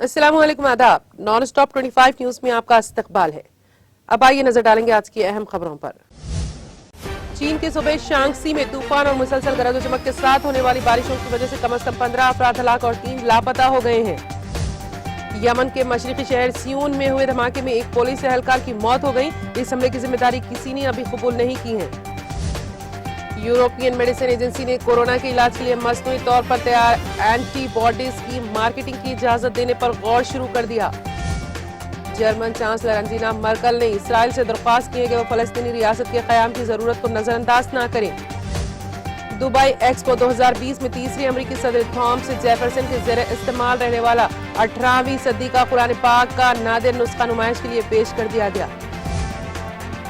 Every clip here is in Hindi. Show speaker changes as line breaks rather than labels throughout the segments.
अस्सलाम वालेकुम, आदाब। नॉन स्टॉप 25 न्यूज में आपका इस्तकबाल है। अब आइए नजर डालेंगे आज की अहम खबरों पर। चीन के सूबे शांगसी में तूफान और मुसलसल गरज चमक के साथ होने वाली बारिशों की वजह से कम से कम 15 अफराद हलाक और 3 लापता हो गए हैं। यमन के मशरिकी शहर सियून में हुए धमाके में एक पुलिस एहलकार की मौत हो गई। इस हमले की जिम्मेदारी किसी ने अभी कबूल नहीं की है। यूरोपियन मेडिसिन एजेंसी ने कोरोना के इलाज के लिए मसनूई तौर पर तैयार एंटीबॉडीज की मार्केटिंग की इजाजत देने पर गौर शुरू कर दिया। जर्मन चांसलर अंजीना मर्कल ने इसराइल से दरख्वास्त की है कि वो फलस्तीनी रियासत के क़याम की जरूरत को नजरअंदाज न करें। दुबई एक्सपो 2020 में तीसरी अमरीकी सदर थॉमस जेफरसन के ज़ेरे इस्तेमाल रहने वाला 18वीं सदी का कुरान पाक का नादिर नुस्खा नुमाइश के लिए पेश कर दिया गया।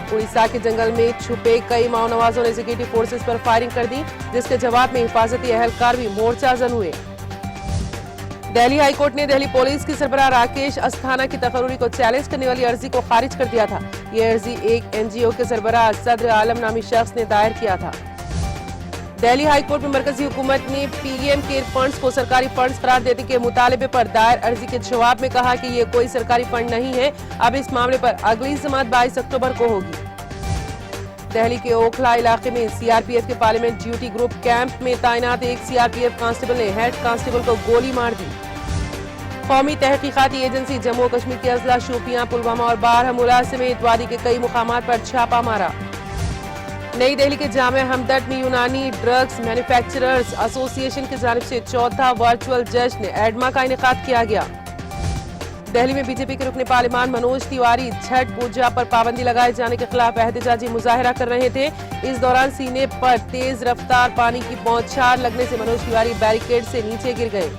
उड़ीसा के जंगल में छुपे कई माओनवाजों ने सिक्योरिटी फोर्सेस पर फायरिंग कर दी, जिसके जवाब में हिफाजती एहलकार भी मोर्चाजन हुए। दिल्ली हाईकोर्ट ने दिल्ली पुलिस की सरबराह राकेश अस्थाना की तकर्री को चैलेंज करने वाली अर्जी को खारिज कर दिया था। ये अर्जी एक एनजीओ के सरबराह सदर आलम नामी शख्स ने दायर किया था। दिल्ली हाईकोर्ट में मरकजी हुकूमत ने पीएम केयर फंड्स को सरकारी फंड्स करार देने के मुतालबे पर दायर अर्जी के जवाब में कहा कि ये कोई सरकारी फंड नहीं है। अब इस मामले पर अगली समाअत 22 अक्टूबर को होगी। दिल्ली के ओखला इलाके में सीआरपीएफ के पार्लियामेंट ड्यूटी ग्रुप कैंप में तैनात एक सीआरपीएफ कांस्टेबल ने हेड कांस्टेबल को गोली मार दी। कौमी तहकीकाती एजेंसी जम्मू कश्मीर के अजला शोपियां, पुलवामा और बारामूला समेत वादी के कई मुकामात पर छापा मारा। नई दिल्ली के जामिया हमदर्द में यूनानी ड्रग्स मैन्युफैक्चरर्स एसोसिएशन की जानिब से चौथा वर्चुअल जश्न एडमा का इनेकाद किया गया। दिल्ली में बीजेपी के रुकने पार्लियामान मनोज तिवारी छठ पूजा पर पाबंदी लगाए जाने के खिलाफ एहतजाजी मुजाहिरा कर रहे थे। इस दौरान सीने पर तेज रफ्तार पानी की बौछार लगने से मनोज तिवारी बैरिकेड से नीचे गिर गए।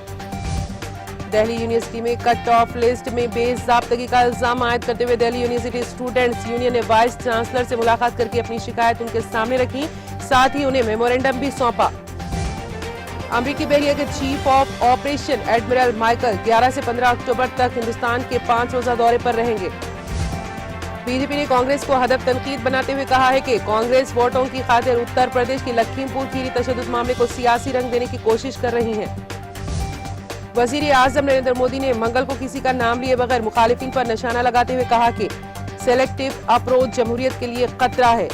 दिल्ली यूनिवर्सिटी में कट ऑफ लिस्ट में बेज़ाब्तगी का इल्जाम आयद करते हुए दिल्ली यूनिवर्सिटी स्टूडेंट्स यूनियन ने वाइस चांसलर से मुलाकात करके अपनी शिकायत उनके सामने रखी, साथ ही उन्हें मेमोरेंडम भी सौंपा। अमरीकी बहरिया के chief of operation admiral Michael 11 से 15 अक्टूबर तक हिंदुस्तान के 5 रोजा दौरे पर रहेंगे। बीजेपी ने कांग्रेस को हदफ तनकीद बनाते हुए कहा है कि कांग्रेस वोटों की खातिर उत्तर प्रदेश की लखीमपुर खीरी तशद्दुद मामले को सियासी रंग देने की कोशिश कर रही है। वजीर आजम नरेंद्र मोदी ने मंगल को किसी का नाम लिए बगैर मुखालिफिन पर निशाना लगाते हुए कहा कि सेलेक्टिव अप्रोच जमहूरियत के लिए खतरा है।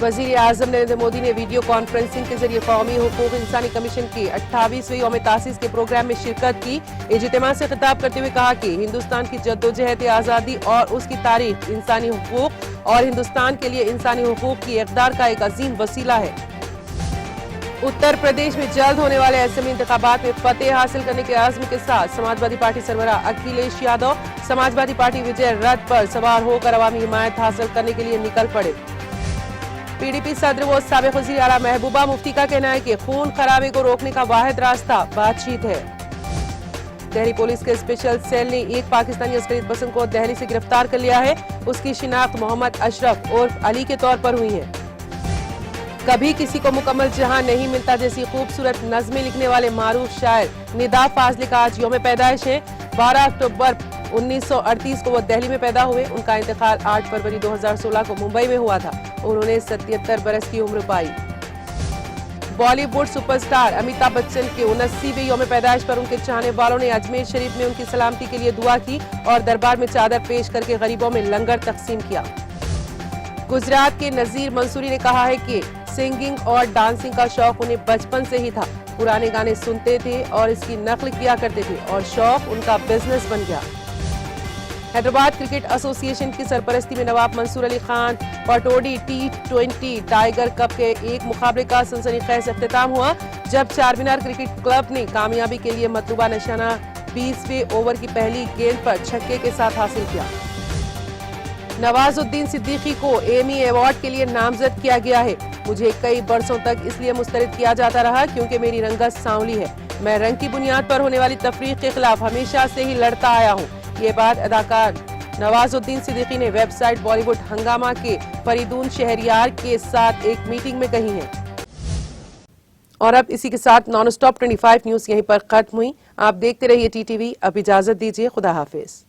वजीर आजम नरेंद्र मोदी ने वीडियो कॉन्फ्रेंसिंग के जरिए कौमी हुकूक इंसानी कमीशन के 28वें यौम तासीस के प्रोग्राम में शिरकत की। इज्तिमा से खिताब करते हुए कहा कि हिंदुस्तान की जद्दोजहद आज़ादी और उसकी तारीख इंसानी हुकूक और हिंदुस्तान के लिए इंसानी हुकूक की इक़दार का एक अजीम वसीला है। उत्तर प्रदेश में जल्द होने वाले असेंबली इंतखाबात में फतेह हासिल करने के आज़म के साथ समाजवादी पार्टी सरबराह अखिलेश यादव समाजवादी पार्टी विजय रथ पर सवार होकर अवामी हिमायत हासिल करने के लिए निकल पड़े। पीडीपी सदर व साबिक़ वज़ीर आला महबूबा मुफ्ती का कहना है कि खून खराबे को रोकने का वाहिद रास्ता बातचीत है। दिल्ली पुलिस के स्पेशल सेल ने एक पाकिस्तानी अस्करी पसंद को दिल्ली से गिरफ्तार कर लिया है। उसकी शिनाख्त मोहम्मद अशरफ उर्फ अली के तौर पर हुई है। कभी किसी को मुकम्मल जहां नहीं मिलता जैसी खूबसूरत नज़में लिखने वाले मारूफ शायर निदा फाजले का आज यौम पैदाइश है। 12 अक्टूबर 1938 को वो दिल्ली में पैदा हुए। उनका इंतकाल 8 फरवरी 2016 को मुंबई में हुआ था। उन्होंने 77 बरस की उम्र पाई। बॉलीवुड सुपरस्टार अमिताभ बच्चन के 79वें यौम पैदाइश पर उनके चाहने वालों ने अजमेर शरीफ में उनकी सलामती के लिए दुआ की और दरबार में चादर पेश करके गरीबों में लंगर तकसीम किया। गुजरात के नजीर मंसूरी ने कहा है कि सिंगिंग और डांसिंग का शौक उन्हें बचपन से ही था। पुराने गाने सुनते थे और इसकी नकल किया करते थे और शौक उनका बिजनेस बन गया। हैदराबाद क्रिकेट एसोसिएशन की सरपरस्ती में Nawab Mansoor Ali Khan Pataudi T20 Tiger Cup के एक मुकाबले का सनसनीखेज इख्तिताम हुआ, जब चारमीनार क्रिकेट क्लब ने कामयाबी के लिए मतलूबा निशाना 20वें ओवर की पहली गेंद पर छक्के के साथ हासिल किया। नवाजुद्दीन सिद्दीकी को एमी अवार्ड के लिए नामजद किया गया है। मुझे कई बरसों तक इसलिए मुस्तरद किया जाता रहा क्योंकि मेरी रंगत सांवली है। मैं रंग की बुनियाद पर होने वाली तफरीक के खिलाफ हमेशा से ही लड़ता आया हूँ। ये बात अदाकार नवाजुद्दीन सिद्दीकी ने वेबसाइट बॉलीवुड हंगामा के फरीदून शहरियार के साथ एक मीटिंग में कही है। और अब इसी के साथ नॉन स्टॉप 25 न्यूज यहीं पर खत्म हुई। आप देखते रहिए TTV। अब इजाजत दीजिए। खुदा हाफिज।